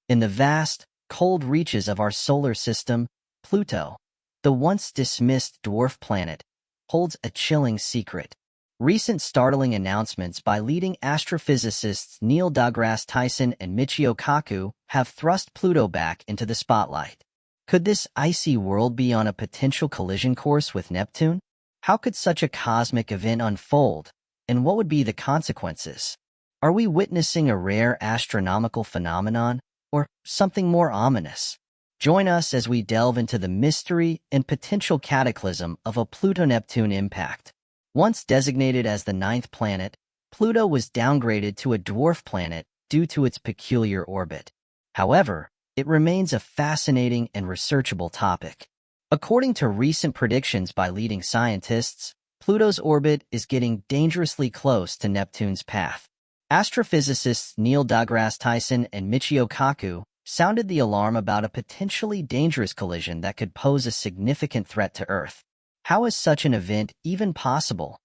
In the vast, cold reaches of our solar system, Pluto, the once dismissed dwarf planet, holds a chilling secret. Recent startling announcements by leading astrophysicists Neil deGrasse Tyson and Michio Kaku have thrust Pluto back into the spotlight. Could this icy world be on a potential collision course with Neptune? How could such a cosmic event unfold, and what would be the consequences? Are we witnessing a rare astronomical phenomenon, or something more ominous? Join us as we delve into the mystery and potential cataclysm of a Pluto-Neptune impact. Once designated as the ninth planet, Pluto was downgraded to a dwarf planet due to its peculiar orbit. However, it remains a fascinating and researchable topic. According to recent predictions by leading scientists, Pluto's orbit is getting dangerously close to Neptune's path. Astrophysicists Neil deGrasse Tyson and Michio Kaku sounded the alarm about a potentially dangerous collision that could pose a significant threat to Earth. How is such an event even possible?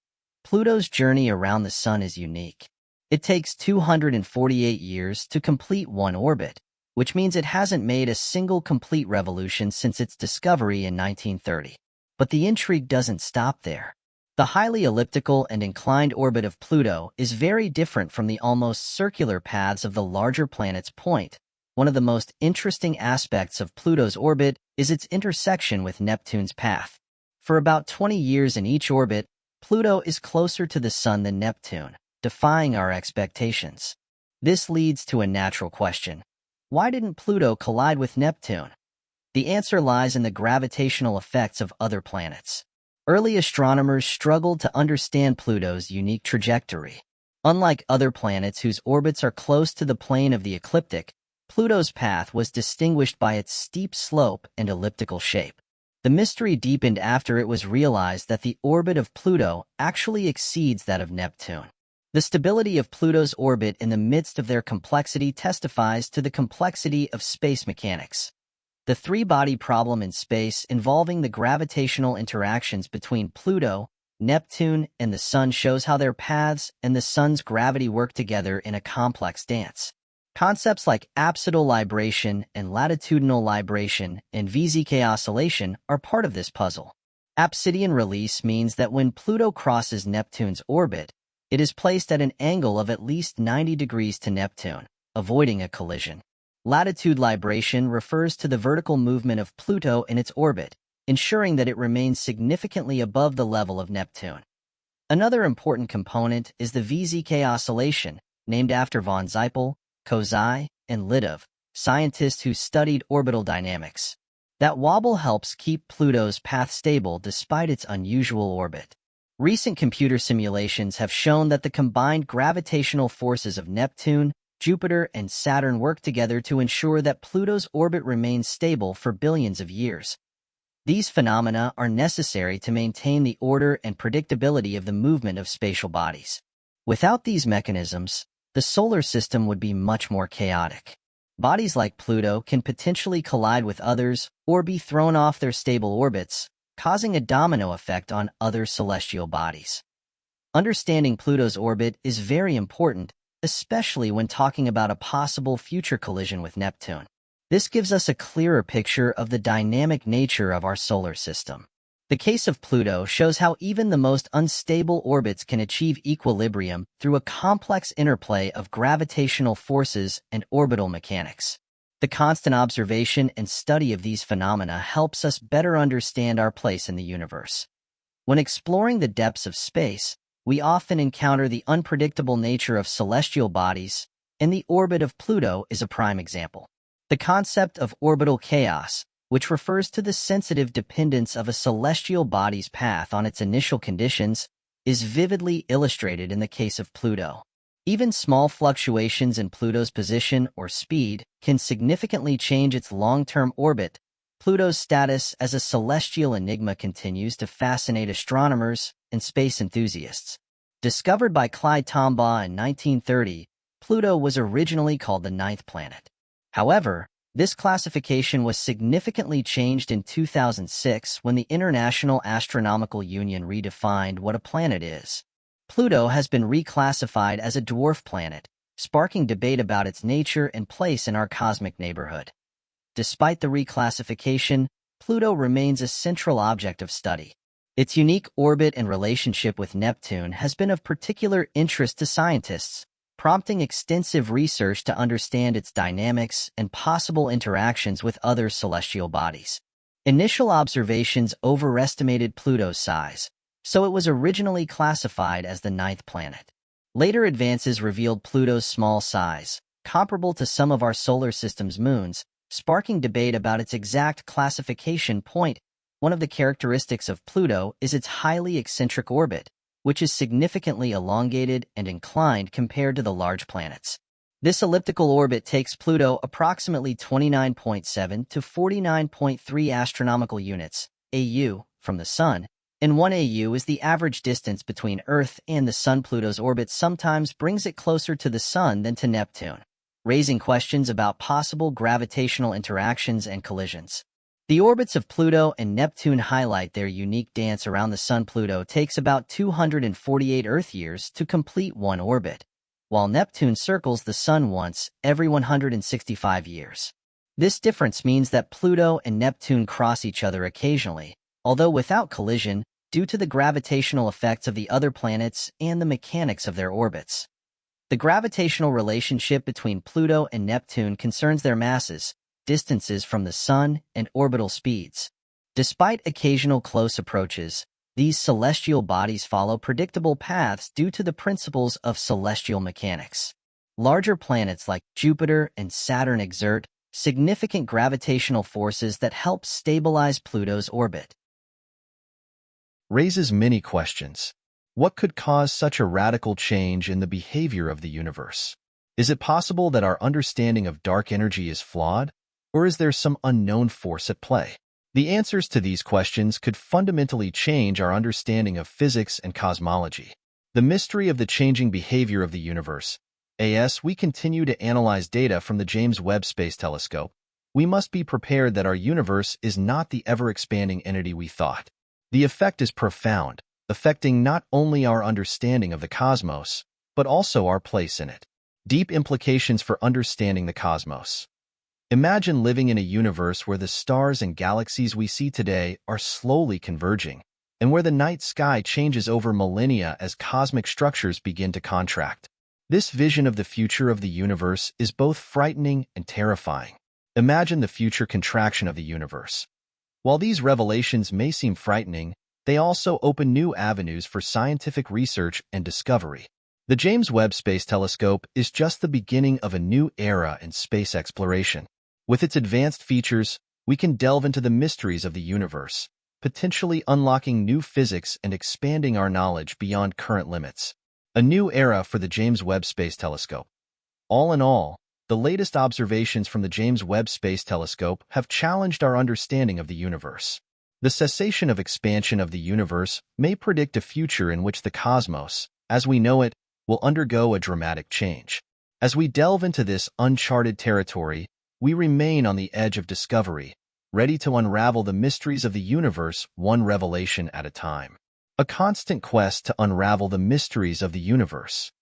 Pluto's journey around the Sun is unique. It takes 248 years to complete one orbit, which means it hasn't made a single complete revolution since its discovery in 1930. But the intrigue doesn't stop there. The highly elliptical and inclined orbit of Pluto is very different from the almost circular paths of the larger planet's point. One of the most interesting aspects of Pluto's orbit is its intersection with Neptune's path. For about 20 years in each orbit, Pluto is closer to the Sun than Neptune, defying our expectations. This leads to a natural question. Why didn't Pluto collide with Neptune? The answer lies in the gravitational effects of other planets. Early astronomers struggled to understand Pluto's unique trajectory. Unlike other planets whose orbits are close to the plane of the ecliptic, Pluto's path was distinguished by its steep slope and elliptical shape. The mystery deepened after it was realized that the orbit of Pluto actually exceeds that of Neptune. The stability of Pluto's orbit in the midst of their complexity testifies to the complexity of space mechanics. The three-body problem in space involving the gravitational interactions between Pluto, Neptune, and the Sun shows how their paths and the Sun's gravity work together in a complex dance. Concepts like apsidal libration and latitudinal libration and VZK oscillation are part of this puzzle. Apsidian release means that when Pluto crosses Neptune's orbit, it is placed at an angle of at least 90 degrees to Neptune, avoiding a collision. Latitude libration refers to the vertical movement of Pluto in its orbit, ensuring that it remains significantly above the level of Neptune. Another important component is the VZK oscillation, named after von Zeipel, Kozai, and Lidov, scientists who studied orbital dynamics. That wobble helps keep Pluto's path stable despite its unusual orbit. Recent computer simulations have shown that the combined gravitational forces of Neptune, Jupiter, and Saturn work together to ensure that Pluto's orbit remains stable for billions of years. These phenomena are necessary to maintain the order and predictability of the movement of spatial bodies. Without these mechanisms, the solar system would be much more chaotic. Bodies like Pluto can potentially collide with others or be thrown off their stable orbits, causing a domino effect on other celestial bodies. Understanding Pluto's orbit is very important, especially when talking about a possible future collision with Neptune. This gives us a clearer picture of the dynamic nature of our solar system. The case of Pluto shows how even the most unstable orbits can achieve equilibrium through a complex interplay of gravitational forces and orbital mechanics. The constant observation and study of these phenomena helps us better understand our place in the universe. When exploring the depths of space, we often encounter the unpredictable nature of celestial bodies, and the orbit of Pluto is a prime example. The concept of orbital chaos, which refers to the sensitive dependence of a celestial body's path on its initial conditions, is vividly illustrated in the case of Pluto. Even small fluctuations in Pluto's position or speed can significantly change its long-term orbit. Pluto's status as a celestial enigma continues to fascinate astronomers and space enthusiasts. Discovered by Clyde Tombaugh in 1930, Pluto was originally called the ninth planet. However, this classification was significantly changed in 2006 when the International Astronomical Union redefined what a planet is. Pluto has been reclassified as a dwarf planet, sparking debate about its nature and place in our cosmic neighborhood. Despite the reclassification, Pluto remains a central object of study. Its unique orbit and relationship with Neptune has been of particular interest to scientists, prompting extensive research to understand its dynamics and possible interactions with other celestial bodies. Initial observations overestimated Pluto's size, so it was originally classified as the ninth planet. Later advances revealed Pluto's small size, comparable to some of our solar system's moons, sparking debate about its exact classification point. One of the characteristics of Pluto is its highly eccentric orbit, which is significantly elongated and inclined compared to the large planets. This elliptical orbit takes Pluto approximately 29.7 to 49.3 astronomical units, AU, from the Sun, and 1 AU is the average distance between Earth and the Sun. Pluto's orbit sometimes brings it closer to the Sun than to Neptune, raising questions about possible gravitational interactions and collisions. The orbits of Pluto and Neptune highlight their unique dance around the Sun. Pluto takes about 248 Earth years to complete one orbit, while Neptune circles the Sun once every 165 years. This difference means that Pluto and Neptune cross each other occasionally, although without collision, due to the gravitational effects of the other planets and the mechanics of their orbits. The gravitational relationship between Pluto and Neptune concerns their masses, distances from the Sun, and orbital speeds. Despite occasional close approaches, these celestial bodies follow predictable paths due to the principles of celestial mechanics. Larger planets like Jupiter and Saturn exert significant gravitational forces that help stabilize Pluto's orbit. Raises many questions. What could cause such a radical change in the behavior of the universe? Is it possible that our understanding of dark energy is flawed? Or is there some unknown force at play? The answers to these questions could fundamentally change our understanding of physics and cosmology. The mystery of the changing behavior of the universe. As we continue to analyze data from the James Webb Space Telescope, we must be prepared that our universe is not the ever-expanding entity we thought. The effect is profound, affecting not only our understanding of the cosmos, but also our place in it. Deep implications for understanding the cosmos. Imagine living in a universe where the stars and galaxies we see today are slowly converging, and where the night sky changes over millennia as cosmic structures begin to contract. This vision of the future of the universe is both frightening and terrifying. Imagine the future contraction of the universe. While these revelations may seem frightening, they also open new avenues for scientific research and discovery. The James Webb Space Telescope is just the beginning of a new era in space exploration. With its advanced features, we can delve into the mysteries of the universe, potentially unlocking new physics and expanding our knowledge beyond current limits. A new era for the James Webb Space Telescope. All in all, the latest observations from the James Webb Space Telescope have challenged our understanding of the universe. The cessation of expansion of the universe may predict a future in which the cosmos, as we know it, will undergo a dramatic change. As we delve into this uncharted territory, we remain on the edge of discovery, ready to unravel the mysteries of the universe one revelation at a time. A constant quest to unravel the mysteries of the universe.